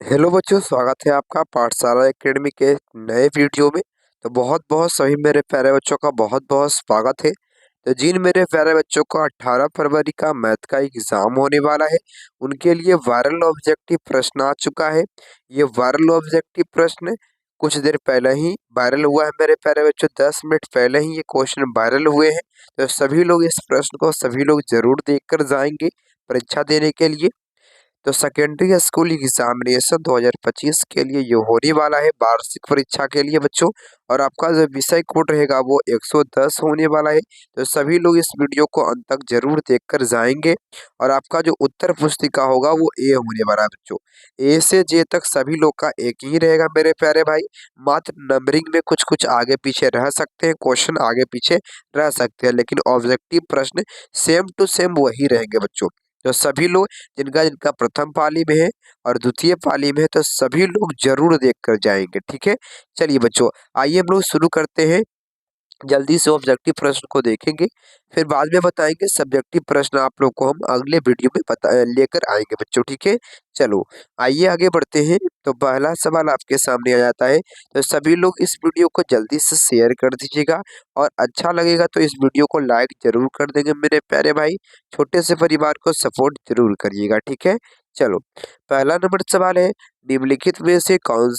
Hello बच्चों, स्वागत है आपका पाठशाला एकेडमी के एक नए वीडियो में। तो बहुत बहुत सभी मेरे प्यारे बच्चों का बहुत बहुत स्वागत है। तो जिन मेरे प्यारे बच्चों को 18 फरवरी का मैथ का एग्जाम होने वाला है, उनके लिए वायरल ऑब्जेक्टिव प्रश्न आ चुका है। ये वायरल ऑब्जेक्टिव प्रश्न कुछ देर पहले ही वायरल हुआ है मेरे प्यारे बच्चों, 10 मिनट पहले ही ये क्वेश्चन वायरल हुए हैं। तो सभी लोग इस प्रश्न को सभी लोग जरूर देखकर जाएंगे परीक्षा देने के लिए। तो सेकेंडरी स्कूल एग्जामिनेशन 2025 के लिए ये होने वाला है, वार्षिक परीक्षा के लिए बच्चों। और आपका जो विषय कोड रहेगा वो 110 होने वाला है। तो सभी लोग इस वीडियो को अंत तक जरूर देखकर जाएंगे। और आपका जो उत्तर पुस्तिका होगा वो ए होने वाला है बच्चों। ए से जे तक सभी लोग का एक ही रहेगा मेरे प्यारे भाई। मात्र नंबरिंग में कुछ कुछ आगे पीछे रह सकते हैं, क्वेश्चन आगे पीछे रह सकते हैं, लेकिन ऑब्जेक्टिव प्रश्न सेम टू सेम वही रहेंगे बच्चों। तो सभी लोग जिनका जिनका प्रथम पाली में है और द्वितीय पाली में है, तो सभी लोग जरूर देख कर जाएंगे। ठीक है, चलिए बच्चों, आइए हम लोग शुरू करते हैं। जल्दी से ऑब्जेक्टिव प्रश्न को देखेंगे, फिर बाद में बताएंगे सब्जेक्टिव प्रश्न आप लोग को हम अगले वीडियो में लेकर आएंगे बच्चों। ठीक है, चलो आइए आगे बढ़ते हैं। तो पहला सवाल आपके सामने आ जाता है। तो सभी लोग इस वीडियो को जल्दी से शेयर कर दीजिएगा, और अच्छा लगेगा तो इस वीडियो को लाइक जरूर कर देंगे मेरे प्यारे भाई। छोटे से परिवार को सपोर्ट जरूर करिएगा। ठीक है, चलो पहला नंबर सवाल है, निम्नलिखित में से कौन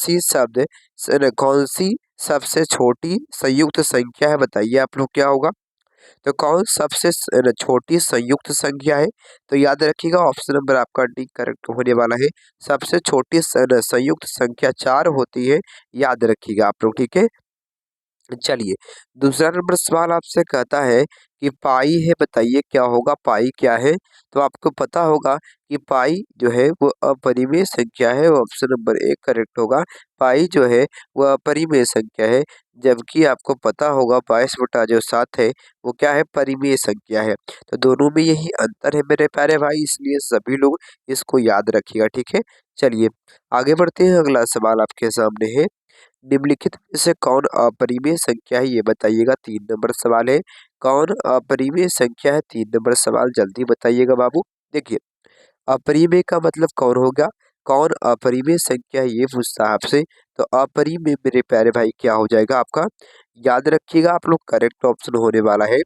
सी सबसे छोटी संयुक्त संख्या है, बताइए आप लोग क्या होगा। तो कौन सबसे छोटी संयुक्त संख्या है। तो याद रखिएगा ऑप्शन नंबर आपका डी करेक्ट होने वाला है। सबसे छोटी संयुक्त संख्या 4 होती है, याद रखिएगा आप लोग। ठीक है, चलिए दूसरा नंबर सवाल आपसे कहता है कि पाई है, बताइए क्या होगा, पाई क्या है। तो आपको पता होगा कि पाई जो है वो अपरिमेय संख्या है, ऑप्शन नंबर ए करेक्ट होगा। पाई जो है वो अपरिमेय संख्या है, जबकि आपको पता होगा 22/7 है वो क्या है, परिमेय संख्या है। तो दोनों में यही अंतर है मेरे प्यारे भाई, इसलिए सभी लोग इसको याद रखिएगा। ठीक है, चलिए आगे बढ़ते हैं। अगला सवाल आपके सामने है, निम्नलिखित में से कौन अपरिमेय संख्या है, ये बताइएगा। 3 नंबर सवाल है, कौन अपरिमेय संख्या है, 3 नंबर सवाल जल्दी बताइएगा बाबू। देखिए अपरिमेय का मतलब कौन होगा, कौन अपरिमेय संख्या है ये पूछता है आपसे। तो अपरिमेय मेरे प्यारे भाई क्या हो जाएगा आपका, याद रखिएगा आप लोग, करेक्ट ऑप्शन होने वाला है।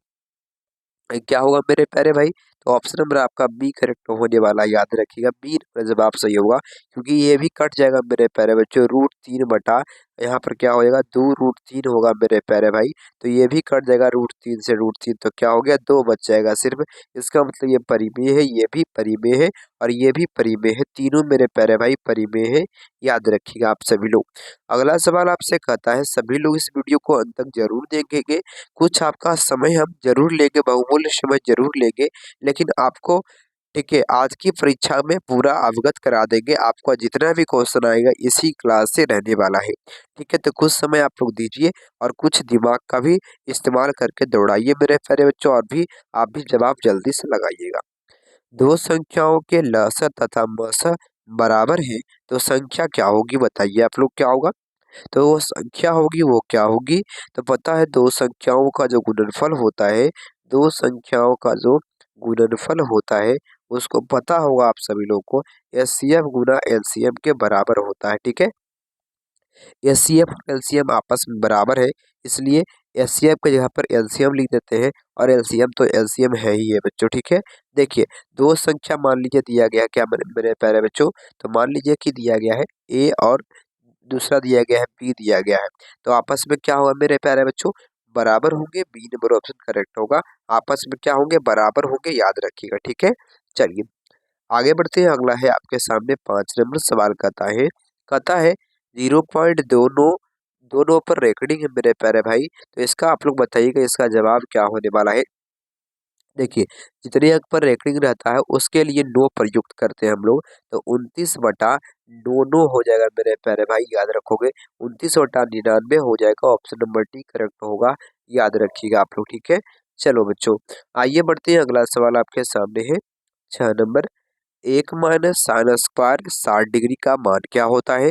क्या होगा मेरे प्यारे भाई, तो ऑप्शन नंबर आपका बी करेक्ट होने वाला है, याद रखिएगा बी नंबर जवाब सही होगा। क्योंकि ये भी कट जाएगा मेरे प्यारे बच्चों, √3 बटा यहाँ पर क्या हो जाएगा 2√3 होगा मेरे प्यारे भाई। तो ये भी कट जाएगा √3 से √3, तो क्या हो गया 2 बच जाएगा सिर्फ। इसका मतलब ये परिमेय है, ये भी परिमेय है, और ये भी परिमेय है, तीनों मेरे प्यारे भाई परिमेय है, याद रखिएगा आप सभी लोग। अगला सवाल आपसे कहता है, सभी लोग इस वीडियो को अंत तक जरूर देखेंगे। कुछ आपका समय हम जरूर लेंगे, बहुमूल्य समय जरूर लेंगे, लेकिन आपको ठीक है आज की परीक्षा में पूरा अवगत करा देंगे। आपका जितना भी क्वेश्चन आएगा इसी क्लास से रहने वाला है। ठीक है, तो कुछ समय आप लोग दीजिए, और कुछ दिमाग का भी इस्तेमाल करके दौड़ाइए मेरे प्यारे बच्चों, और भी आप भी जवाब जल्दी से लगाइएगा। दो संख्याओं के लसर तथा मसर बराबर है, तो संख्या क्या होगी, बताइए आप लोग क्या होगा। तो वो संख्या होगी वो क्या होगी, तो पता है दो संख्याओं का जो गुणनफल होता है, दो संख्याओं का जो गुणनफल होता है उसको पता होगा आप सभी लोगों को, एचसीएफ गुना एलसीएम के बराबर होता है। ठीक है, एचसीएफ और एलसीएम आपस में बराबर है, इसलिए एचसीएफ की जगह पर एलसीएम लिख देते हैं, और एलसीएम तो एलसीएम है ही है बच्चों। ठीक है, देखिए दो संख्या मान लीजिए दिया गया, क्या मेरे प्यारे बच्चों, तो मान लीजिए कि दिया गया है ए, और दूसरा दिया गया है बी दिया गया है। तो आपस में क्या होगा मेरे प्यारे बच्चों, बराबर होंगे, बी नंबर ऑप्शन करेक्ट होगा। आपस में क्या होंगे, बराबर होंगे, याद रखिएगा। ठीक है, चलिए आगे बढ़ते हैं। अगला है आपके सामने 5 नंबर सवाल कहता है 0.29 दोनों पर रेकॉर्डिंग है मेरे प्यारे भाई। तो इसका आप लोग बताइएगा इसका जवाब क्या होने वाला है। देखिए जितने अंक पर रेकरिंग रहता है उसके लिए नो प्रयुक्त करते हैं हम लोग। तो 29/99 हो जाएगा मेरे प्यारे भाई, याद रखोगे 29/99 हो जाएगा, ऑप्शन नंबर डी करेक्ट होगा, याद रखिएगा आप लोग। ठीक है, चलो बच्चों आइए बढ़ते हैं। अगला सवाल आपके सामने है 6 नंबर, 1 - sin² 60 डिग्री का मान क्या होता है।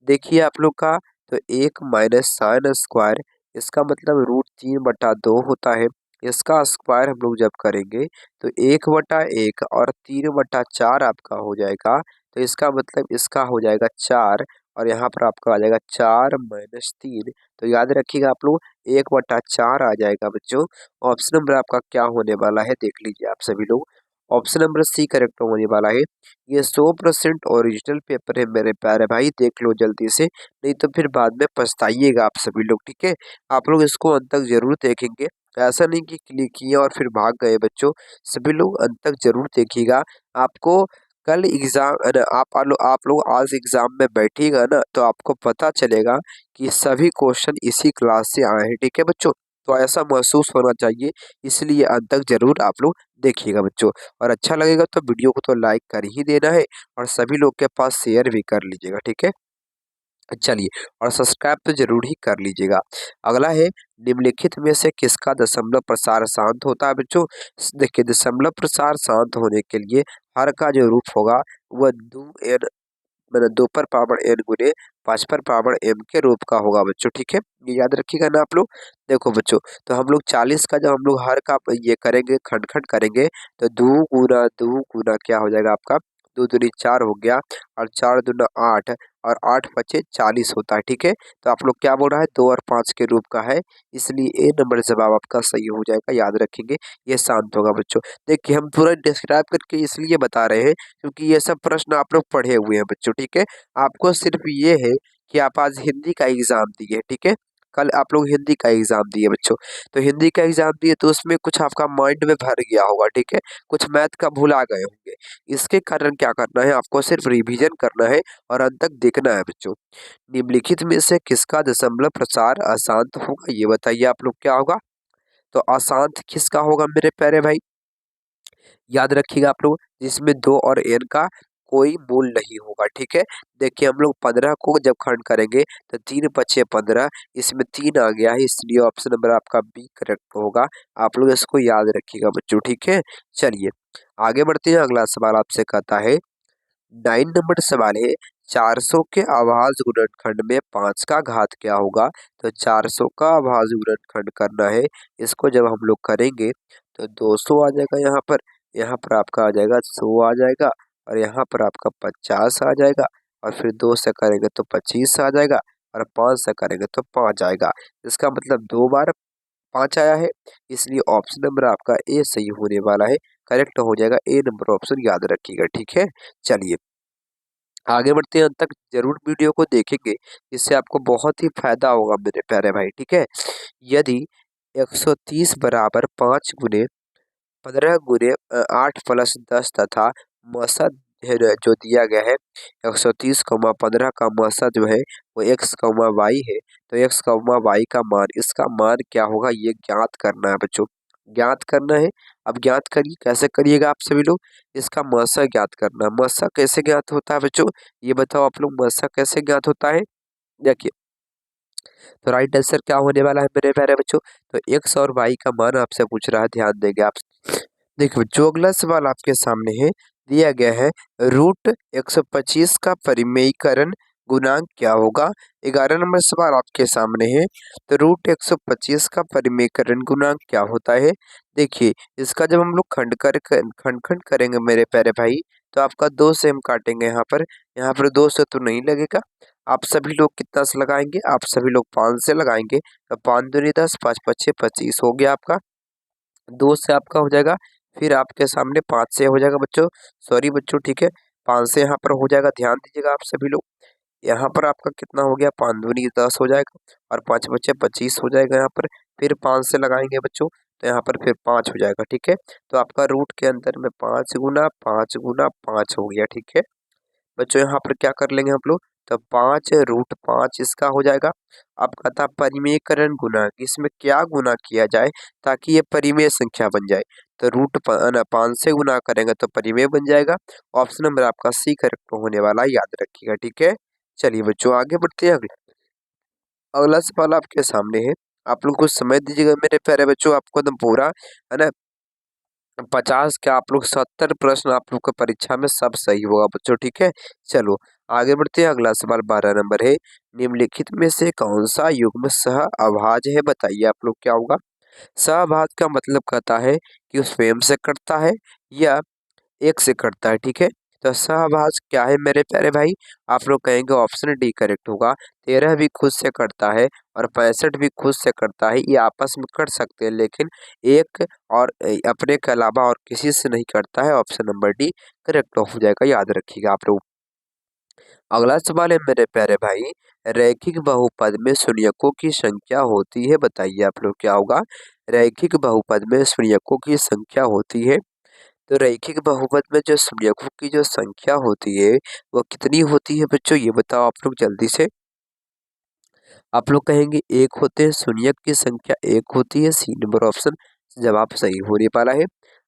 देखिए आप लोग का, तो 1 - sin² इसका मतलब √3/2 होता है। इसका स्क्वायर हम लोग जब करेंगे तो 1/1 और 3/4 आपका हो जाएगा तो इसका मतलब इसका हो जाएगा 4 और यहाँ पर आपका आ जाएगा 4 - 3। तो याद रखिएगा आप लोग 1/4 आ जाएगा बच्चों। ऑप्शन नंबर आपका क्या होने वाला है देख लीजिए आप सभी लोग। ऑप्शन नंबर सी करेक्ट होने वाला है। ये 100% ओरिजिनल पेपर है मेरे प्यारे भाई, देख लो जल्दी से, नहीं तो फिर बाद में पछताइएगा आप सभी लोग, ठीक है। आप लोग इसको अंत तक जरूर देखेंगे, ऐसा नहीं कि क्लिक किए और फिर भाग गए बच्चों। सभी लोग अंत तक जरूर देखिएगा। आपको कल एग्जाम आप लोग आज एग्जाम में बैठिएगा ना तो आपको पता चलेगा कि सभी क्वेश्चन इसी क्लास से आए हैं, ठीक है बच्चों। तो ऐसा महसूस होना चाहिए, इसलिए अंत तक जरूर आप लोग देखिएगा बच्चों। और अच्छा लगेगा तो वीडियो को तो लाइक कर ही देना है और सभी लोग के पास शेयर भी कर लीजिएगा, ठीक है। चलिए, और सब्सक्राइब तो जरूर ही कर लीजिएगा। अगला है, निम्नलिखित में से किसका दशमलव प्रसार शांत होता है बच्चों। देखिए, दशमलव प्रसार शांत होने के लिए हर का जो रूप होगा वह 2n मतलब 2 पर पावर n गुने 5 पर पावर m के रूप का होगा बच्चों, ठीक है। ये याद रखिएगा ना आप लोग। देखो बच्चों, तो हम लोग 40 का जब हम लोग हर का ये करेंगे, खंड खंड करेंगे, तो 2 गुना क्या हो जाएगा आपका, 2 दूनी 4 हो गया और 4 दूना 8 और 8 पचे 40 होता है, ठीक है। तो आप लोग क्या बोल रहा है, 2 और 5 के रूप का है, इसलिए ए नंबर जवाब आपका सही हो जाएगा, याद रखेंगे। ये शांत होगा बच्चों। देखिए, हम पूरा डिस्क्राइब करके इसलिए बता रहे हैं क्योंकि ये सब प्रश्न आप लोग पढ़े हुए हैं बच्चों, ठीक है। आपको सिर्फ ये है कि आप आज हिंदी का एग्जाम दिए, ठीक है। कल आप लोग हिंदी का एग्जाम दिए बच्चों, तो हिंदी का एग्जाम दिए तो उसमें कुछ आपका माइंड में भर गया होगा, ठीक है। कुछ मैथ का भुला गए होंगे, इसके कारण क्या करना है, आपको सिर्फ रिवीजन करना है और अंत तक देखना है बच्चों। निम्नलिखित में से किसका दशमलव प्रसार अशांत होगा, ये बताइए आप लोग क्या होगा। तो अशांत किसका होगा मेरे प्यारे भाई, याद रखिएगा आप लोग, जिसमें 2 और n का कोई मूल नहीं होगा, ठीक है। देखिए, हम लोग 15 को जब खंड करेंगे तो 3 पचे 15, इसमें 3 आ गया है, इसलिए ऑप्शन नंबर आपका बी करेक्ट होगा। आप लोग इसको याद रखिएगा बच्चों, ठीक है। चलिए, आगे बढ़ते हैं। अगला सवाल आपसे कहता है, 9 नंबर सवाल है, 400 के अभाज्य गुणनखंड में 5 का घात क्या होगा। तो 400 का अभाज्य गुणनखंड करना है, इसको जब हम लोग करेंगे तो 200 आ जाएगा यहाँ पर आपका आ जाएगा 100 आ जाएगा और यहाँ पर आपका 50 आ जाएगा और फिर 2 से करेंगे तो 25 आ जाएगा और 5 से करेंगे तो 5 आएगा। इसका मतलब 2 बार 5 आया है, इसलिए ऑप्शन नंबर आपका ए सही होने वाला है, करेक्ट हो जाएगा ए नंबर ऑप्शन, याद रखिएगा, ठीक है। चलिए, आगे बढ़ते हैं, अंत तक जरूर वीडियो को देखेंगे, इससे आपको बहुत ही फायदा होगा मेरे प्यारे भाई, ठीक है। यदि 130 बराबर 5 गुने 15 गुने 8 प्लस 10 तथा मसा है जो दिया गया है 130, 15 का मसा जो है वो x, y है, तो x, y का मान, इसका मान क्या होगा ये ज्ञात करना है बच्चों, ज्ञात करना है। अब ज्ञात करिए, कैसे करिएगा आप सभी लोग, इसका मसा ज्ञात करना है। मसा कैसे ज्ञात होता है बच्चों, ये बताओ आप लोग, मसा कैसे ज्ञात होता है। देखिए, तो राइट आंसर क्या होने वाला है मेरे प्यारे बच्चों, तो एक्स और वाई का मान आपसे पूछ रहा है, ध्यान देंगे आप। देखो, जो अगला सवाल आपके सामने है, दिया गया है रूट 125 का परिमेयीकरण गुणांक क्या होगा। 11 नंबर सवाल आपके सामने है, तो रूट 125 का परिमेयीकरण गुणांक क्या होता है। देखिए, इसका जब हम लोग खंड खंड करेंगे मेरे प्यारे भाई, तो आपका 2 से हम काटेंगे, यहाँ पर 2 से तो नहीं लगेगा। आप सभी लोग कितना से लगाएंगे, आप सभी लोग 5 से लगाएंगे, तो 5 दूनी 10, 5 पचे 25 हो गया आपका। 2 से आपका हो जाएगा, फिर आपके सामने 5 से हो जाएगा बच्चों, सॉरी बच्चों, ठीक है। 5 से यहाँ पर हो जाएगा, ध्यान दीजिएगा आप सभी लोग। यहाँ पर आपका कितना हो गया, 5 दूनी 10 हो जाएगा और 5 बचे 25 हो जाएगा यहाँ पर। फिर 5 से लगाएंगे बच्चों, तो यहाँ पर फिर 5 हो जाएगा, ठीक है। तो आपका रूट के अंदर में 5 हो गया, ठीक है बच्चों। यहाँ पर क्या कर लेंगे हम लोग, तो 5 √5 इसका हो जाएगा। अब कहता परिमेयकरण गुणांक, इसमें क्या गुना किया जाए ताकि ये परिमेय संख्या बन जाए, तो 5 से गुना करेंगे तो परिमेय बन जाएगा। ऑप्शन नंबर आपका सी करेक्ट होने वाला है, याद रखिएगा, ठीक है। चलिए बच्चों, आगे बढ़ते हैं। अगला सवाल आपके सामने है, आप लोग कुछ समझ दीजिएगा मेरे प्यारे बच्चों, आपको एकदम पूरा है ना 50 क्या आप लोग 70 प्रश्न आप लोग का परीक्षा में सब सही होगा बच्चों, ठीक है। चलो, आगे बढ़ते हैं। अगला सवाल 12 नंबर है, निम्नलिखित में से कौन सा युग्म सह अभाज्य है, बताइए आप लोग क्या होगा। सहअभाज्य का मतलब कहता है कि स्वयं से कटता है या एक से कटता है, ठीक है। तो सहवास क्या है मेरे प्यारे भाई? आप लोग कहेंगे ऑप्शन डी करेक्ट होगा। 13 भी खुद से कटता है और 65 भी खुद से कटता है। ये आपस में कट सकते हैं लेकिन एक और अपने के अलावा और किसी से नहीं कटता है। ऑप्शन नंबर डी करेक्ट हो जाएगा, याद रखिएगा आप लोग। अगला सवाल है मेरे प्यारे भाई, रैखिक बहुपद में शून्यकों की संख्या होती है, बताइए आप लोग क्या होगा? रैखिक बहुपद में शून्यकों की संख्या होती है। तो रैखिक बहुपद में जो शून्यकों की जो संख्या होती है वो कितनी होती है बच्चों, ये बताओ आप लोग जल्दी से। आप लोग कहेंगे एक होते हैं, शून्यक की संख्या एक होती है। सी नंबर ऑप्शन जवाब सही होने वाला है।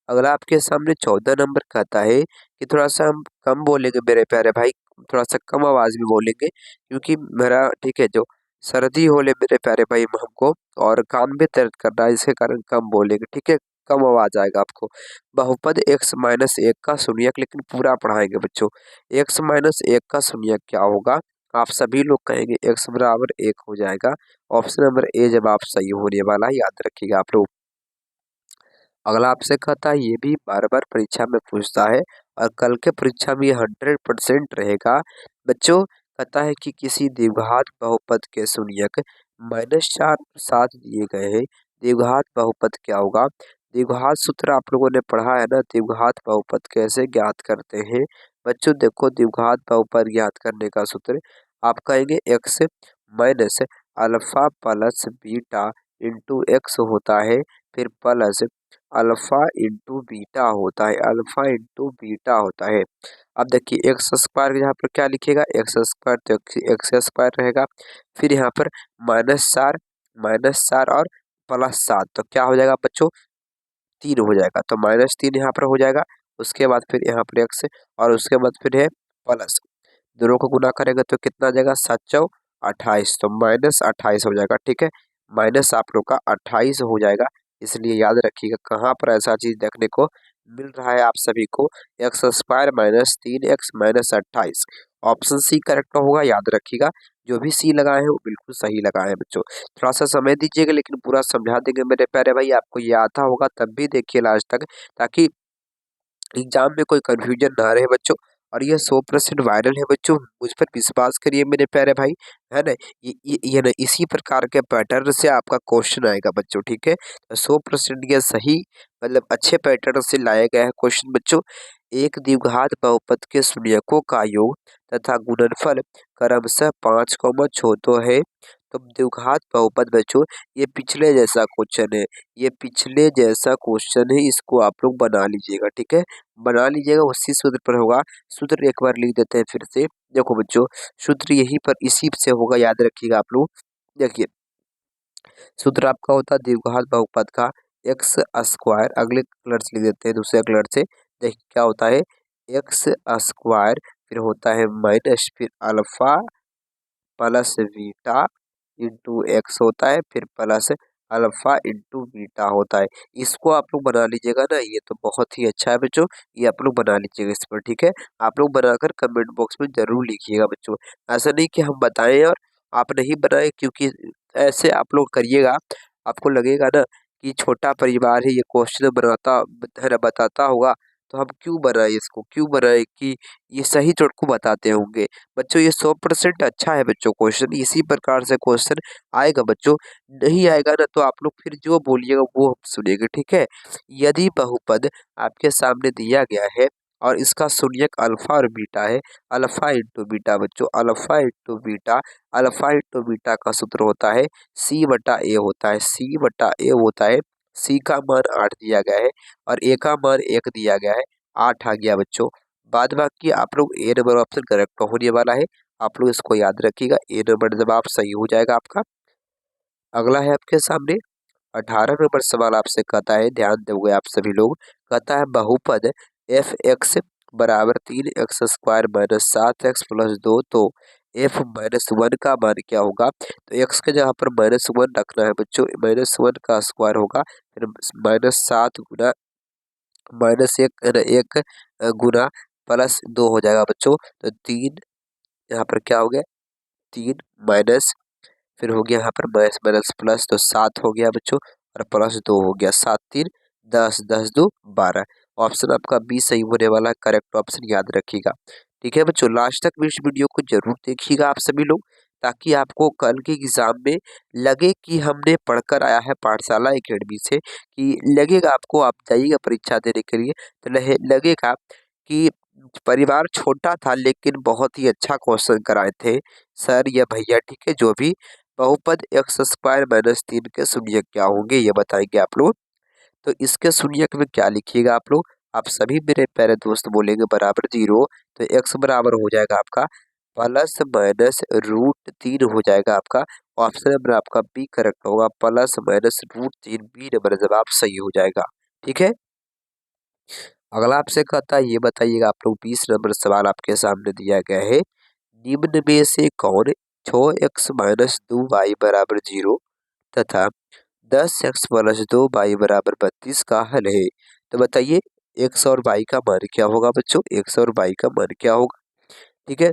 अगला आपके सामने 14 नंबर कहता है कि थोड़ा सा हम कम बोलेंगे मेरे प्यारे भाई, थोड़ा सा कम आवाज में बोलेंगे क्योंकि मेरा ठीक है जो सर्दी हो ले मेरे प्यारे भाई हमको, और कान भी दर्द कर रहा है, इसके कारण कम बोलेंगे, ठीक है? कम आवाज आएगा आपको। बहुपद x माइनस एक का शून्यक, लेकिन पूरा पढ़ाएंगे बच्चों। x माइनस एक का शून्यक क्या होगा? आप सभी लोग कहेंगे x बराबर एक हो जाएगा। ऑप्शन नंबर ए जवाब सही होने वाला है, याद रखिएगा आप लोग। अगला आपसे कहता है, ये भी बार बार परीक्षा में पूछता है और कल के परीक्षा में 100% रहेगा बच्चों। कहता है कि किसी द्विघात बहुपद के शून्यक -4 7 दिए गए हैं। द्विघात बहुपद क्या होगा? द्विघात सूत्र आप लोगों ने पढ़ा है ना, द्विघात बहुपद कैसे ज्ञात करते हैं बच्चों? देखो, द्विघात बहुपद ज्ञात करने का सूत्र आप कहेंगे x minus alpha plus beta into x होता है, फिर प्लस अल्फा इंटू बीटा होता है, अल्फा इंटू बीटा होता है। अब देखिए एक्स स्क्वायर यहाँ पर क्या लिखेगा? एक्स स्क्वायर तो एक्स स्क्वायर रहेगा, फिर यहाँ पर माइनस चार और +7, तो क्या हो जाएगा बच्चों? 3 हो जाएगा, तो -3 यहाँ पर हो जाएगा। उसके बाद फिर यहाँ पर एक्स और उसके बाद फिर है प्लस, दोनों को गुना करेंगे तो कितना आ जाएगा? 7 चौ 28, तो -28 हो जाएगा, ठीक है? माइनस आप लोग का 28 हो जाएगा। इसलिए याद रखिएगा कहाँ पर ऐसा चीज देखने को मिल रहा है आप सभी को, X square -3x -28। Option C correct होगा, याद रखिएगा। जो भी सी लगाए हैं वो बिल्कुल सही लगाए हैं बच्चों। थोड़ा सा समय दीजिएगा लेकिन पूरा समझा देंगे मेरे प्यारे भाई, आपको ये आता होगा तब भी देखिए लास्ट तक, ताकि एग्जाम में कोई कंफ्यूजन ना रहे बच्चों। और ये 100% वायरल है बच्चों, मुझ पर विश्वास करिए मेरे प्यारे भाई, है ना? ये ना इसी प्रकार के पैटर्न से आपका क्वेश्चन आएगा बच्चों, ठीक है? तो 100% ये सही मतलब अच्छे पैटर्न से लाया गया है क्वेश्चन बच्चों। एक द्विघात बहुपद के शून्यकों का योग तथा गुणनफल क्रमशः 5, 6 है। तो द्विघात बहुपद बच्चों ये पिछले जैसा क्वेश्चन है, ये पिछले जैसा क्वेश्चन है, इसको आप लोग बना लीजिएगा, ठीक है? बना लीजिएगा, उसी सूत्र पर होगा। सूत्र एक बार लिख देते हैं फिर से। देखो बच्चों, सूत्र यहीं पर इसी से होगा, याद रखिएगा आप लोग। देखिए, सूत्र आपका होता है द्विघात बहुपद का एक्स स्क्वायर, अगले कलर से लिख देते हैं, दूसरे कलर से। देखिए क्या होता है, एक्स स्क्वायर, फिर होता है माइनस, फिर alpha plus beta into x होता है, फिर प्लस अल्फा इंटू बीटा होता है। इसको आप लोग बना लीजिएगा ना, ये तो बहुत ही अच्छा है बच्चों। ये आप लोग बना लीजिएगा इस पर, ठीक है? आप लोग बनाकर कमेंट बॉक्स में जरूर लिखिएगा बच्चों। ऐसा नहीं कि हम बताएं और आप नहीं बनाए, क्योंकि ऐसे आप लोग करिएगा, आपको लगेगा ना कि छोटा परिवार है, ये क्वेश्चन बनाता है ना, बताता होगा, तो हम क्यों बनाए इसको, क्यों बनाए कि ये सही चोट को बताते होंगे। बच्चों ये 100% अच्छा है बच्चों क्वेश्चन, इसी प्रकार से क्वेश्चन आएगा बच्चों। नहीं आएगा ना तो आप लोग फिर जो बोलिएगा वो हम सुनेंगे, ठीक है? यदि बहुपद आपके सामने दिया गया है और इसका शून्यक अल्फा और बीटा है, अल्फा इंटू बीटा बच्चों, alpha into beta, alpha into beta का सूत्र होता है सी बटा ए होता है, सी बटा ए होता है। सी का मान 8 दिया गया है और ए का मान 1 दिया गया है, 8 आ गया बच्चों। बाद बाकी आप लोग ए नंबर ऑप्शन करेक्ट होने वाला है, आप लोग इसको याद रखिएगा, ए नंबर जवाब सही हो जाएगा आपका। अगला है आपके सामने 18 नंबर सवाल, आपसे कहता है, ध्यान दोगे आप सभी लोग। कहता है बहुपद एफ एक्स बराबर 3x² -7x + 2, तो एफ -1 का मान क्या होगा? तो एक्स के जगह पर -1 रखना है बच्चों, -1 का स्क्वायर होगा, फिर -7 गुना -1 एक गुना +2 हो जाएगा बच्चों। तो 3 यहाँ पर क्या हो गया? 3 माइनस, फिर हो गया यहाँ पर माइनस माइनस प्लस, तो 7 हो गया बच्चों, और +2 हो गया, 7 3 10, 10 2 12। ऑप्शन आपका बी सही होने वाला है, करेक्ट ऑप्शन याद रखिएगा। ठीक है बच्चों, लास्ट तक भी इस वीडियो को जरूर देखिएगा आप सभी लोग, ताकि आपको कल के एग्जाम में लगे कि हमने पढ़कर आया है पाठशाला एकेडमी से, कि लगेगा आपको, आप जाइएगा परीक्षा देने के लिए तो लगेगा कि परिवार छोटा था लेकिन बहुत ही अच्छा क्वेश्चन कराए थे सर या भैया। ठीक है, जो भी बहुपद एक्स स्क्वायर माइनस 3 के शून्य क्या होंगे ये बताएंगे आप लोग। तो इसके शून्यक में क्या लिखिएगा आप लोग, आप सभी मेरे प्यारे दोस्त बोलेंगे बराबर 0, तो x बराबर हो जाएगा आपका प्लस माइनस √3 हो जाएगा आपका। ऑप्शन नंबर आपका बी करेक्ट होगा, प्लस माइनस √3 बी नंबर जवाब सही हो जाएगा। ठीक है, अगला आपसे कहता है ये बताइएगा आप लोग, 20 नंबर सवाल आपके सामने दिया गया है, निम्न में से कौन 6x माइनस 2y बराबर 0 तथा 10x प्लस 2y बराबर 32 का हल है। तो बताइए x और y का मान क्या होगा बच्चों, x और y का मान क्या होगा। ठीक है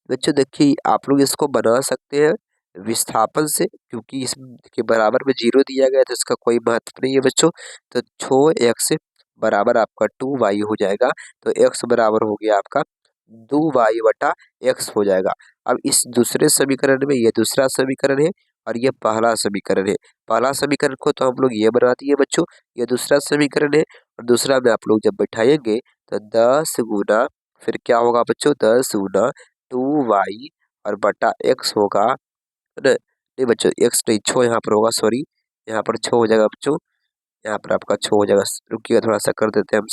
बच्चों, देखिए आप लोग इसको बना सकते हैं विस्थापन से, क्योंकि इसके बराबर में 0 दिया गया है तो इसका कोई महत्व नहीं है बच्चों। तो 6x बराबर आपका 2y हो जाएगा, तो x बराबर हो गया आपका 2y बटा x हो जाएगा। अब इस दूसरे समीकरण में, ये दूसरा समीकरण है और ये पहला समीकरण है, पहला समीकरण को तो हम लोग ये बना दिए बच्चों, ये दूसरा समीकरण है और दूसरा में आप लोग जब बैठाएंगे तो 10 गुना, फिर क्या होगा बच्चों, 10 गुना 2y और बटा x होगा, है ना। नहीं बच्चों x नहीं, 6 यहाँ पर होगा, सॉरी यहाँ पर 6 हो जाएगा बच्चों, यहाँ पर आपका 6 हो जाएगा। रुकिएगा थोड़ा सा कर देते हैं हम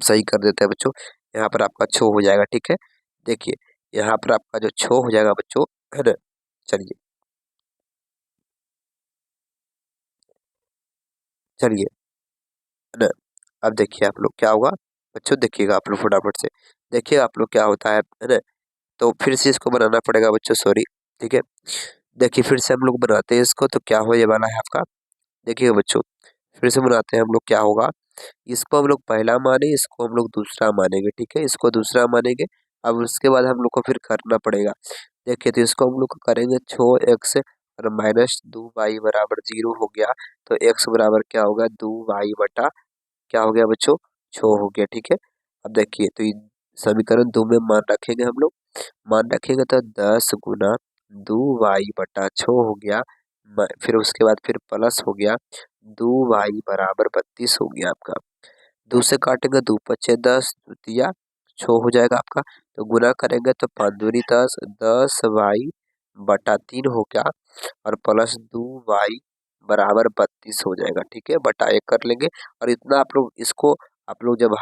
सही कर देते हैं बच्चों, यहाँ पर आपका 6 हो जाएगा। ठीक है, देखिए यहाँ पर आपका जो 6 हो जाएगा बच्चों, है ना। चलिए चलिए, है ना। अब देखिए आप लोग क्या होगा बच्चों, देखिएगा आप लोग फटाफट से, देखिए आप लोग क्या होता है ना। तो फिर से इसको बनाना पड़ेगा बच्चों, सॉरी। ठीक है, देखिए फिर से हम लोग बनाते हैं इसको, तो क्या होने वाला है आपका, देखिए बच्चों फिर से बनाते हैं हम लोग, क्या होगा, इसको हम लोग पहला माने, इसको हम लोग दूसरा मानेंगे। ठीक है, इसको दूसरा मानेंगे। अब उसके बाद हम लोग को फिर करना पड़ेगा, देखिए तो इसको हम लोग को करेंगे 6x और माइनस 2y बराबर 0 हो गया, तो x बराबर क्या होगा 2y बटा क्या हो गया बच्चों, 6 हो गया। ठीक है, अब देखिए तो समीकरण 2 में मान रखेंगे हम लोग, मान रखेंगे तो 10 गुना 2y बटा 6 हो गया, फिर उसके बाद फिर प्लस हो गया 2y बराबर 32 हो गया आपका। 2 से काटेंगे 2 पचे 10, दिया 6 हो जाएगा आपका। तो गुना करेंगे तो 5 दूनी 10, 10y बटा 3 हो गया और प्लस 2y बराबर 32 हो जाएगा। ठीक है, बटा 1 कर लेंगे और इतना आप लोग इसको, आप लोग जब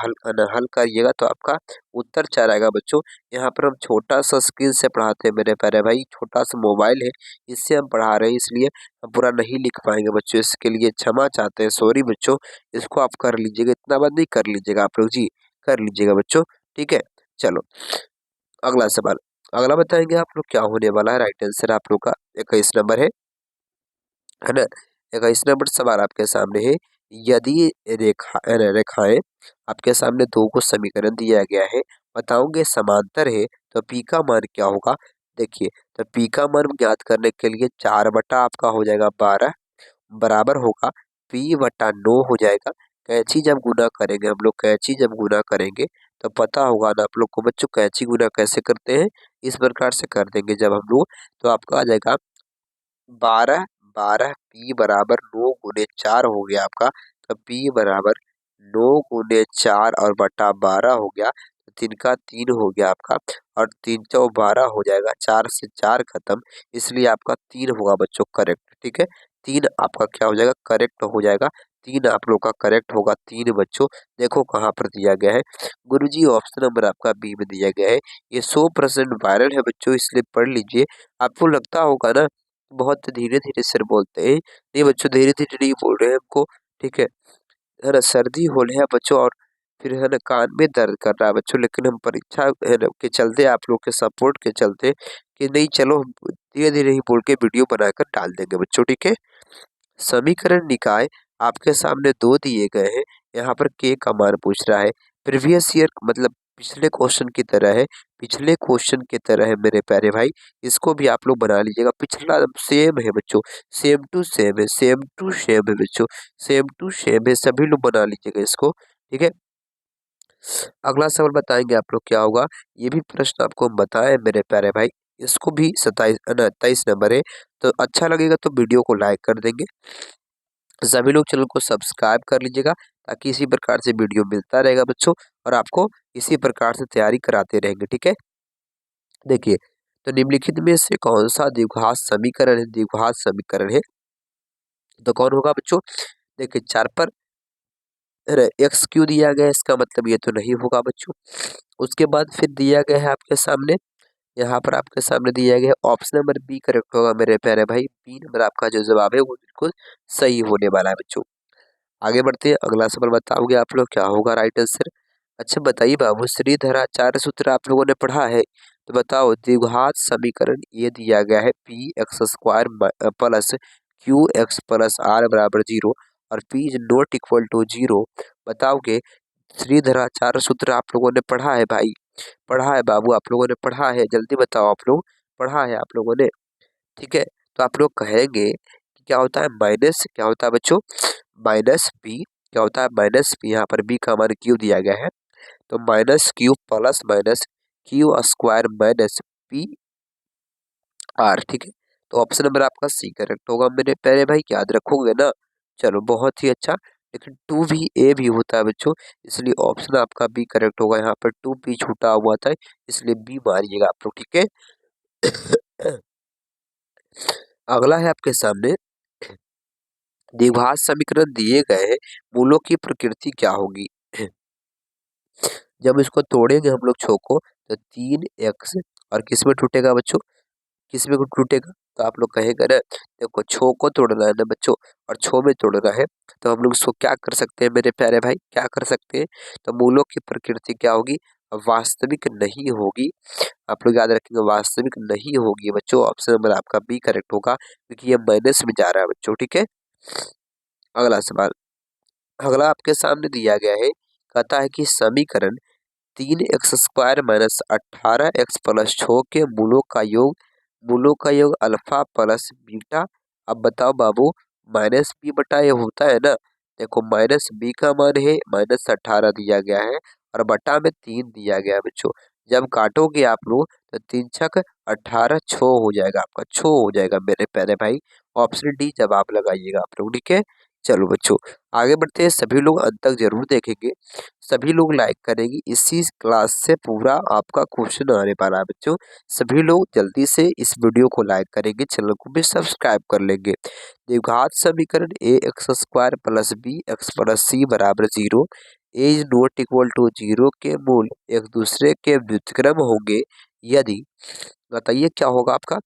हल करिएगा तो आपका उत्तर 4 आएगा बच्चों। यहाँ पर हम छोटा सा स्क्रीन से पढ़ाते हैं मेरे प्यारे भाई, छोटा सा मोबाइल है इससे हम पढ़ा रहे हैं, इसलिए हम पूरा नहीं लिख पाएंगे बच्चों, इसके लिए क्षमा चाहते हैं, सॉरी बच्चों। इसको आप कर लीजिएगा, इतना बात नहीं, कर लीजिएगा आप लोग जी, कर लीजिएगा बच्चों। ठीक है, चलो अगला सवाल, अगला बताएंगे आप लोग क्या होने वाला है। राइट आंसर आप लोग का 21 नंबर है ना। 21 नंबर सवाल आपके सामने है, यदि रेखाएं आपके सामने दो को समीकरण दिया गया है, बताओगे समांतर है तो पी का मान क्या होगा। देखिए तो पी का मान ज्ञात करने के लिए 4 बटा आपका हो जाएगा 12 बराबर होगा पी बटा 9 हो जाएगा। कैंची जब गुना करेंगे हम लोग, कैंची जब गुना करेंगे तो पता होगा ना आप लोग को बच्चों, कैंची गुना कैसे करते हैं, इस प्रकार से कर देंगे जब हम लोग, तो आपका आ जाएगा 12 12 पी बराबर 9 गुने 4 हो गया आपका। तो पी बराबर 9 गुने 4 और बटा 12 हो गया, तो 3 का 3 हो गया आपका और 3 चौ 12 हो जाएगा, 4 से 4 खत्म, इसलिए आपका 3 होगा बच्चों करेक्ट। ठीक है, 3 आपका क्या हो जाएगा, करेक्ट हो जाएगा, 3 आप लोग का करेक्ट होगा। 3 बच्चों देखो कहाँ पर दिया गया है, गुरुजी ऑप्शन नंबर आपका बी में दिया गया है। ये 100% वायरल है बच्चों, इसलिए पढ़ लीजिए। आपको लगता होगा ना बहुत धीरे धीरे सर बोलते हैं, नहीं बच्चों धीरे धीरे नहीं बोल रहे हैं हमको। ठीक है ना, सर्दी हो रहा है बच्चों और फिर है ना कान में दर्द कर रहा है बच्चों, लेकिन हम परीक्षा है ना के चलते, आप लोग के सपोर्ट के चलते कि नहीं चलो हम धीरे धीरे ही बोल के वीडियो बनाकर डाल देंगे बच्चों। ठीक है, समीकरण निकाय आपके सामने दो दिए गए हैं, यहाँ पर के का मान पूछ रहा है, प्रीवियस ईयर मतलब पिछले क्वेश्चन की तरह है, पिछले क्वेश्चन की तरह है मेरे प्यारे भाई, इसको भी आप लोग बना लीजिएगा, पिछला सेम है बच्चों, सेम टू सेम है, सेम टू सेम है बच्चों, सेम टू सेम है, सभी लोग बना लीजिएगा इसको। ठीक है। अगला सवाल बताएंगे आप लोग क्या होगा। ये भी प्रश्न आपको हम बताएं मेरे प्यारे भाई, इसको भी 23 नंबर है। तो अच्छा लगेगा तो वीडियो को लाइक कर देंगे, सभी लोग चैनल को सब्सक्राइब कर लीजिएगा, ताकि इसी प्रकार से वीडियो मिलता रहेगा बच्चों, और आपको इसी प्रकार से तैयारी कराते रहेंगे। ठीक है। देखिए, तो निम्नलिखित में से कौन सा द्विघात समीकरण है, द्विघात समीकरण है, तो कौन होगा बच्चों। देखिए, 4 पर एक्स क्यू दिया गया है, इसका मतलब ये तो नहीं होगा बच्चों। उसके बाद फिर दिया गया है आपके सामने, यहाँ पर आपके सामने दिया गया है ऑप्शन नंबर बी करेक्ट होगा मेरे प्यारे भाई। बी नंबर आपका जो जवाब है वो बिल्कुल सही होने वाला है बच्चों। आगे बढ़ते हैं, अगला सवाल बताओगे आप लोग क्या होगा राइट आंसर। अच्छा बताइए बाबू, श्रीधराचार्य सूत्र आप लोगों ने पढ़ा है, तो बताओ द्विघात समीकरण ये दिया गया है P X square plus Q X plus R बराबर 0 और P is not equal to 0। बताओगे श्रीधराचार्य सूत्र आप लोगों ने पढ़ा है भाई, पढ़ा है बाबू, आप लोगों ने पढ़ा है, जल्दी बताओ आप लोग, पढ़ा है आप लोगों ने। ठीक है, तो आप लोग कहेंगे कि क्या होता है माइनस, क्या होता है बच्चों, माइनस बी, क्या होता है माइनस बी, यहाँ पर बी का मान क्यू दिया गया है, तो minus Q plus minus Q square minus P R. ठीक है, तो ऑप्शन नंबर आपका सी करेक्ट होगा मेरे प्यारे भाई, याद रखोगे ना। चलो बहुत ही अच्छा, लेकिन टू भी ए भी होता है बच्चों, इसलिए ऑप्शन आपका बी करेक्ट होगा। यहाँ पर टू बी छूटा हुआ था, इसलिए बी मारिएगा आप लोग। ठीक है। अगला है आपके सामने, द्विघात समीकरण दिए गए हैं, मूलों की प्रकृति क्या होगी। जब इसको तोड़ेंगे हम लोग छो को, तो 3x और किस में टूटेगा बच्चों, किस में टूटेगा, तो आप लोग कहेंगे ना, देखो छो को तोड़ना है ना बच्चों, और छो में तोड़ना है, तो हम लोग इसको क्या कर सकते हैं मेरे प्यारे भाई, क्या कर सकते हैं, तो मूलों की प्रकृति क्या होगी, वास्तविक नहीं होगी। आप लोग याद रखेंगे वास्तविक नहीं होगी बच्चों, ऑप्शन नंबर आपका बी करेक्ट होगा, क्योंकि ये माइनस में जा रहा है बच्चों। ठीक है। अगला सवाल, अगला आपके सामने दिया गया है, कहता है कि समीकरण 3x² माइनस 18x प्लस 6 के मूलों का योग अल्फा प्लस बीटा। अब बताओ बाबू, माइनस बी बटा ये होता है ना, देखो माइनस बी का मान है -18 दिया गया है, और बटा में 3 दिया गया है बच्चों। जब काटोगे आप लोग, तो 3 छक 18 छो हो जाएगा, आपका छो हो जाएगा मेरे प्यारे भाई। ऑप्शन डी जवाब लगाइएगा आप लोग। ठीक है। चलो बच्चों, आगे बढ़ते हैं, सभी लोग अंत तक जरूर देखेंगे, सभी लोग लाइक करेंगे, इसी क्लास से पूरा आपका क्वेश्चन आने वाला है बच्चों। सभी लोग जल्दी से इस वीडियो को लाइक करेंगे, चैनल को भी सब्सक्राइब कर लेंगे। द्विघात समीकरण a x square plus b x plus c बराबर 0 a is not equal to 0 के मूल एक दूसरे के व्युत्क्रम होंगे यदि, बताइए क्या होगा आपका।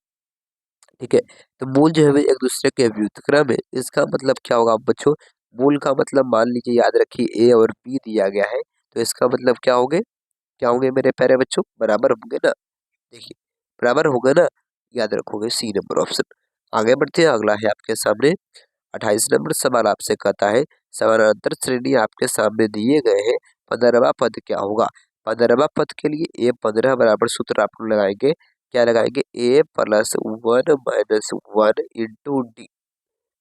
ठीक है, तो मूल जो है एक दूसरे के व्युत्क्रम है, इसका मतलब क्या होगा बच्चों, मूल का मतलब मान लीजिए, याद रखिए ए और बी दिया गया है, तो इसका मतलब क्या होंगे, क्या होंगे मेरे प्यारे बच्चों, बराबर होंगे ना। देखिए, बराबर होगा ना, याद रखोगे सी नंबर ऑप्शन। आगे बढ़ते हैं, अगला है आपके सामने 28 नंबर सवाल, आपसे कहता है समानांतर श्रेणी आपके सामने दिए गए हैं, 15वां पद क्या होगा। 15वां पद के लिए A15 बराबर सूत्र आप लोग लगाएंगे, क्या लगाएंगे, A+1 माइनस 1 इंटू डी।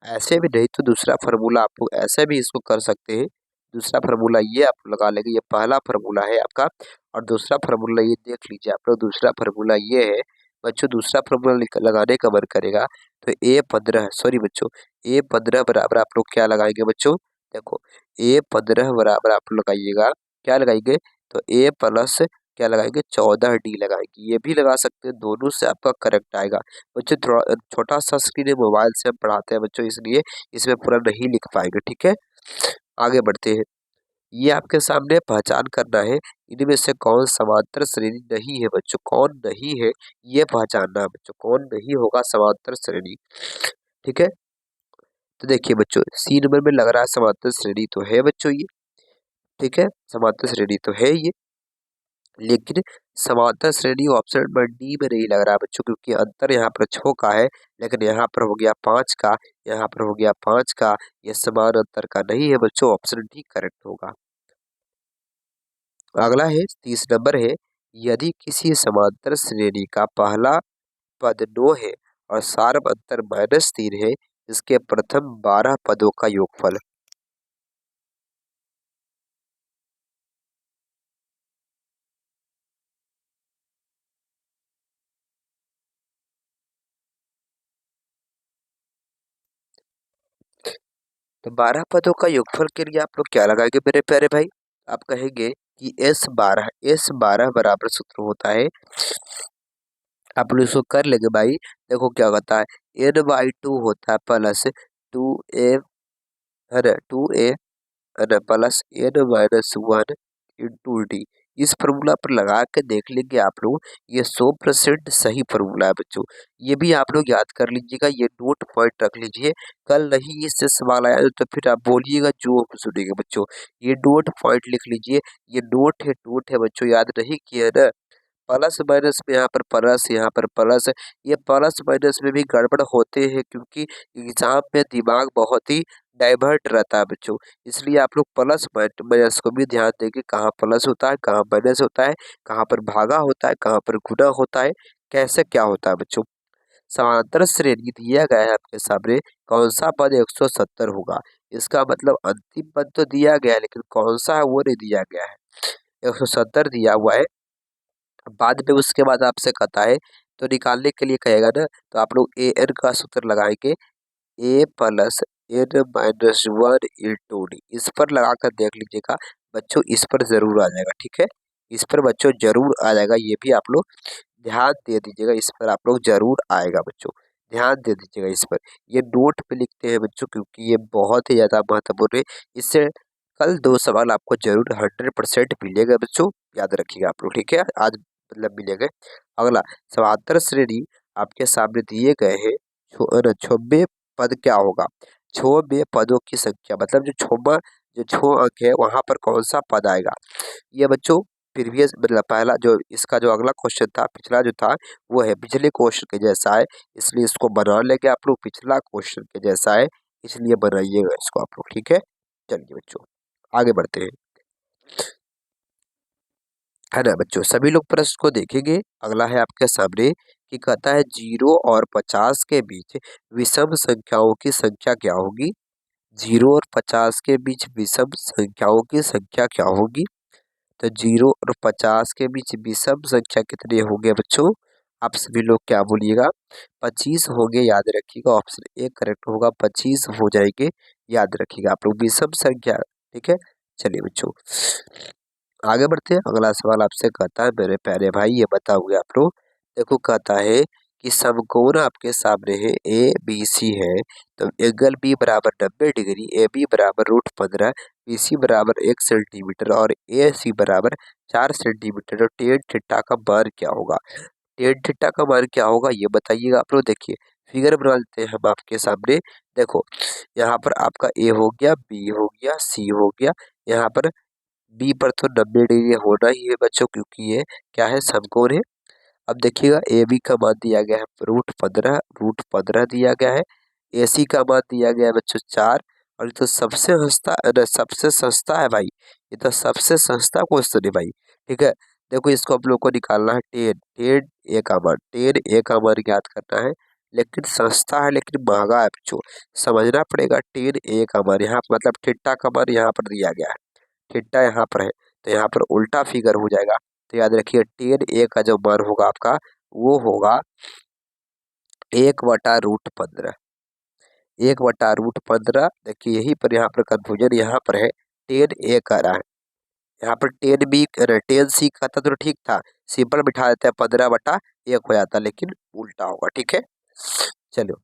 ऐसे भी नहीं तो दूसरा फार्मूला आप लोग ऐसे भी इसको कर सकते हैं। दूसरा फार्मूला ये आप लगा लेंगे, ये पहला फार्मूला है आपका, और दूसरा फार्मूला ये देख लीजिए आप लोग, दूसरा फार्मूला ये है बच्चों। दूसरा फार्मूला लगाने का मन करेगा, तो A15 सॉरी बच्चों, A15 बराबर आप लोग क्या लगाएंगे बच्चों, देखो A15 बराबर आप लोग लगाइएगा, क्या लगाएंगे, तो A प्लस क्या लगाएंगे, 14D लगाएंगे, ये भी लगा सकते हैं, दोनों से आपका करेक्ट आएगा। बच्चों थोड़ा छोटा सा स्क्रीन है, मोबाइल से हम पढ़ाते हैं बच्चों, इसलिए इसमें पूरा नहीं लिख पाएंगे। ठीक है, आगे बढ़ते हैं, ये आपके सामने पहचान करना है, इनमें से कौन समांतर श्रेणी नहीं है बच्चों, कौन नहीं है, ये पहचानना है बच्चों, कौन नहीं होगा समांतर श्रेणी। ठीक है, तो देखिए बच्चों, सी नंबर में लग रहा है समांतर श्रेणी तो है बच्चों ये। ठीक है, समांतर श्रेणी तो है ये, लेकिन समांतर श्रेणी ऑप्शन नंबर डी में नहीं लग रहा है बच्चों, क्योंकि अंतर यहाँ पर 6 का है, लेकिन यहाँ पर हो गया 5 का, यहाँ पर हो गया 5 का, ये समान अंतर का नहीं है बच्चों, ऑप्शन डी करेक्ट होगा। अगला है 30 नंबर है, यदि किसी समांतर श्रेणी का पहला पद 9 है और सार्व अंतर -3 है, इसके प्रथम 12 पदों का योगफल। तो 12 पदों का योगफल के लिए आप लोग क्या लगाएंगे मेरे प्यारे भाई? आप कहेंगे कि S12 बराबर सूत्र होता है, आप लोग इसको कर लेंगे भाई। देखो क्या होता है, n/2 होता है प्लस 2a, है ना, 2a, है ना, प्लस n-1 इंटू डी। इस फॉर्मूला पर लगा के देख लेंगे आप लोग, ये 100% सही फॉर्मूला है बच्चों। ये भी आप लोग याद कर लीजिएगा, ये नोट पॉइंट रख लीजिए, कल नहीं इससे सवाल आया तो फिर आप बोलिएगा जो हम सुनेंगे बच्चों। ये नोट पॉइंट लिख लीजिए, ये नोट है बच्चों, याद नहीं किया ना। प्लस माइनस में यहाँ पर प्लस, यहाँ पर प्लस, ये प्लस माइनस में भी गड़बड़ होते हैं क्योंकि एग्जाम में दिमाग बहुत ही डाइवर्ट रहता है बच्चों। इसलिए आप लोग प्लस माइनस को भी ध्यान देंगे, कहाँ प्लस होता है, कहाँ माइनस होता है, कहाँ पर भागा होता है, कहाँ पर गुना होता है, कैसे क्या होता है बच्चों। समांतर श्रेणी दिया गया है आपके सामने, कौन सा पद 170 होगा? इसका मतलब अंतिम पद तो दिया गया है लेकिन कौन सा है वो नहीं दिया गया है। 170 दिया हुआ है, बाद में उसके बाद आपसे कहता है तो निकालने के लिए कहेगा ना, तो आप लोग ए एन का सूत्र लगाएंगे, ए प्लस n-1 इंटू डी। इस पर लगा कर देख लीजिएगा बच्चों, इस पर जरूर आ जाएगा, ठीक है, इस पर बच्चों जरूर आ जाएगा, ये भी आप लोग ध्यान दे दीजिएगा, इस पर आप लोग जरूर आएगा बच्चों, ध्यान दे दीजिएगा इस पर। ये नोट पे लिखते हैं बच्चों क्योंकि ये बहुत ही ज्यादा महत्वपूर्ण है, इससे कल 2 सवाल आपको जरूर 100% मिलेगा बच्चों, याद रखिएगा आप लोग, ठीक है, आज मतलब मिलेंगे। अगला, समांतर श्रेणी आपके सामने दिए गए हैं, 26 पद क्या होगा? 26 पदों की संख्या मतलब जो 6 अंक है वहां पर कौन सा पद आएगा? ये बच्चों प्रीवियस मतलब पहला जो इसका जो अगला क्वेश्चन था, पिछला जो था वो है पिछले क्वेश्चन के जैसा है, इसलिए इसको बना लेंगे आप लोग, पिछला क्वेश्चन के जैसा है इसलिए बनाइएगा इसको आप लोग, ठीक है। चलिए बच्चों आगे बढ़ते हैं, है ना बच्चों, सभी लोग प्रश्न को देखेंगे। अगला है आपके सामने कि कहता है 0 और 50 के बीच विषम संख्याओं की संख्या क्या होगी? 0 और 50 के बीच विषम संख्याओं की संख्या क्या होगी? तो 0 और 50 के बीच विषम संख्या कितने होंगे बच्चों? आप सभी लोग क्या बोलिएगा? 25 होंगे, याद रखिएगा, ऑप्शन ए करेक्ट होगा, 25 हो जाएंगे, याद रखिएगा आप लोग विषम संख्या, ठीक है। चलिए बच्चों आगे बढ़ते हैं, अगला सवाल आपसे कहता है मेरे प्यारे भाई, ये बताओगे आप लोग। देखो कहता है कि समकोण आपके सामने है, ए बी सी है, तो एंगल बी बराबर 90 डिग्री, ए बी बराबर √15, बी सी बराबर 1 सेंटीमीटर और ए सी बराबर 4 सेंटीमीटर, तो टेन थीटा का मान क्या होगा? टेन थीटा का मान क्या होगा ये बताइएगा आप लोग। देखिए फिगर बना लेते हैं हम आपके सामने, देखो यहाँ पर आपका ए हो गया, बी हो गया, सी हो गया, यहाँ पर बी पर तो 90 डिग्री होना ही है बच्चों क्योंकि ये क्या है, समकोण है। अब देखिएगा ए बी का मान दिया गया है √15 दिया गया है, ए सी का मान दिया गया है बच्चों 4, और ये तो सबसे सस्ता है भाई, ये तो सबसे सस्ता क्वेश्चन है भाई, ठीक है। देखो इसको हम लोग को निकालना है, टेन ए का मान ज्ञात करना है, लेकिन सस्ता है लेकिन महंगा है बच्चों, समझना पड़ेगा। टेन ए का मान यहाँ मतलब थीटा का मान यहाँ पर दिया गया है, थीटा यहाँ पर है तो यहाँ पर उल्टा फिगर हो जाएगा, तो याद रखिए टेन ए का जो मान होगा आपका वो होगा 1/√15, 1/√15। देखिए यही पर यहाँ पर कंफ्यूजन यहाँ पर है, टेन ए का रहा है, यहाँ पर टेन बी टेन सी का था तो ठीक था, सिंपल बिठा देते हैं 15/1 हो जाता, लेकिन उल्टा होगा, ठीक है। चलो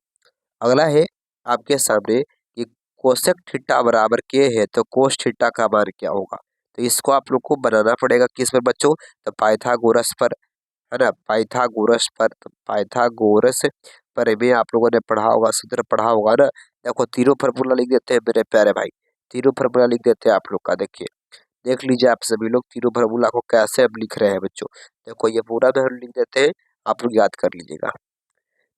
अगला है आपके सामने कि कोसेक थीटा बराबर के है तो कोस थीटा का मान क्या होगा? तो इसको आप लोग को बनाना पड़ेगा किस पर बच्चों? तो पाइथागोरस पर, है ना, पाइथागोरस पर। तो पाइथागोरस पर में आप लोगों ने पढ़ा होगा, सूत्र पढ़ा होगा ना। देखो तीनों फॉर्मूला लिख देते हैं मेरे प्यारे भाई, तीनों फॉर्मूला लिख देते हैं आप लोग का, देखिए देख लीजिए आप सभी लोग तीनों फॉर्मूला को कैसे हम लिख रहे हैं बच्चों। देखो ये पूरा में हम लिख देते हैं, आप लोग याद कर लीजिएगा।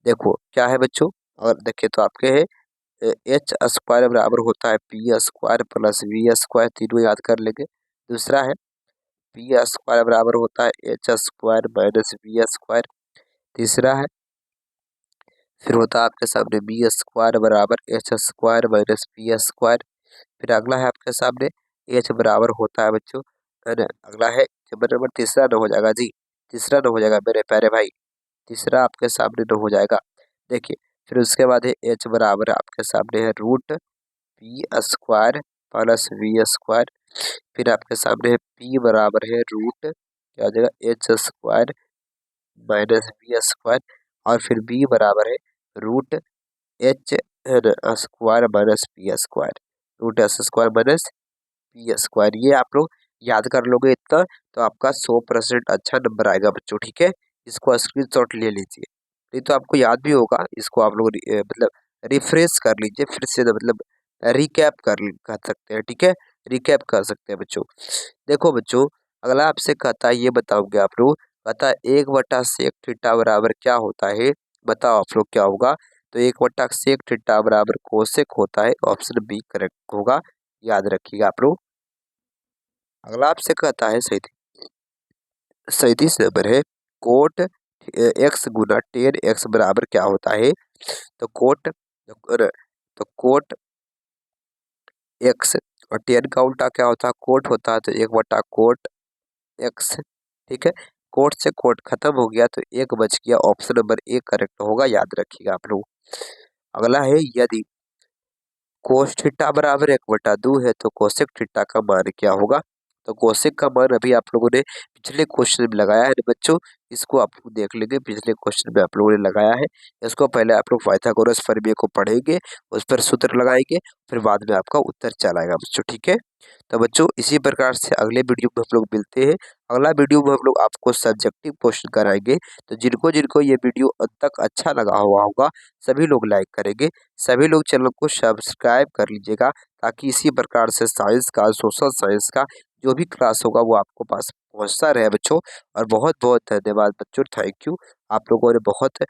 देखो क्या है बच्चों, और देखिए तो आपके है h² बराबर होता है p² प्लस v², तीनों याद कर लेंगे। दूसरा है p² बराबर होता है h² माइनस v²। तीसरा है फिर होता है आपके सामने b² बराबर h² माइनस p²। फिर अगला है आपके सामने h बराबर होता है बच्चों, है ना, अगला है नंबर तीसरा न हो जाएगा जी, तीसरा न हो जाएगा मेरे प्यारे भाई, तीसरा आपके सामने न हो जाएगा। देखिए फिर उसके बाद है h बराबर आपके सामने है B square plus V square, फिर आपके सामने है पी बराबर है रूट क्या हो जाएगा H square minus B square, और फिर बी बराबर है root H square minus P square, root S square minus P square. ये आप लोग याद कर लोगे इतना तो आपका 100% अच्छा नंबर आएगा बच्चों, ठीक है। इसको स्क्रीनशॉट ले लीजिए, नहीं तो आपको याद भी होगा। इसको आप लोग मतलब रिफ्रेश कर लीजिए फिर से, मतलब रिकैप कर सकते हैं, ठीक है। रिकैप कर सकते हैं बच्चों। देखो बच्चों, अगला आपसे कहता है, ये बताओगे आप लोग, कहता है 1/sec थीटा बराबर क्या होता है, बताओ आप लोग क्या होगा। तो 1/sec थीटा बराबर कोसेक होता है, ऑप्शन बी करेक्ट होगा, याद रखिएगा आप लोग। अगला आपसे कहता है 37 नंबर है, कोट एक्स गुना टेन एक्स बराबर क्या होता है। तो कोट एक्स और टेन का उल्टा क्या होता है, कोट होता है, तो 1/कोट एक्स, ठीक है। कोट से कोट खत्म हो गया तो एक बच गया, ऑप्शन नंबर ए करेक्ट होगा, याद रखिएगा आप लोग। अगला है, यदि कोस थीटा बराबर 1/2 है तो कोसेक थीटा का मान क्या होगा। तो कोसेक का मान अभी आप लोगों ने पिछले क्वेश्चन में लगाया है बच्चों, इसको आप लोग देख लेंगे, पिछले क्वेश्चन में आप लोगों ने लगाया है। इसको पहले आप लोग पाइथागोरस प्रमेय को पढ़ेंगे, उस पर सूत्र लगाएंगे, फिर बाद में आपका उत्तर चल आएगा बच्चों, ठीक है। तो बच्चों इसी प्रकार से अगले वीडियो में हम लोग मिलते हैं। अगला वीडियो में हम लोग आपको सब्जेक्टिव क्वेश्चन कराएंगे। तो जिनको जिनको ये वीडियो अंत तक अच्छा लगा हुआ होगा सभी लोग लाइक करेंगे, सभी लोग चैनल को सब्सक्राइब कर लीजिएगा, ताकि इसी प्रकार से साइंस का, सोशल साइंस का जो भी क्लास होगा वो आपको पास पहुंचता रहे बच्चों। और बहुत बहुत धन्यवाद बच्चों, थैंक यू। आप लोगों ने बहुत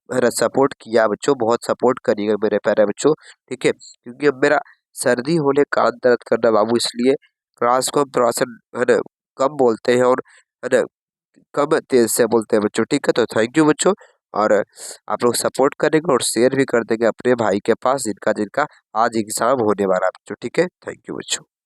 मेरा सपोर्ट किया बच्चों, बहुत सपोर्ट करिएगा मेरे प्यारे बच्चों, ठीक है। क्योंकि अब मेरा सर्दी होने कान दर्द करना बाबू, इसलिए क्लास को हम थोड़ा सा है ना कम बोलते हैं, और है ना कम तेज से बोलते हैं बच्चों, ठीक है। तो थैंक यू बच्चों, और आप लोग सपोर्ट करेंगे और शेयर भी कर देंगे अपने भाई के पास जिनका जिनका आज एग्जाम होने वाला है बच्चों, ठीक है। थैंक यू बच्चों।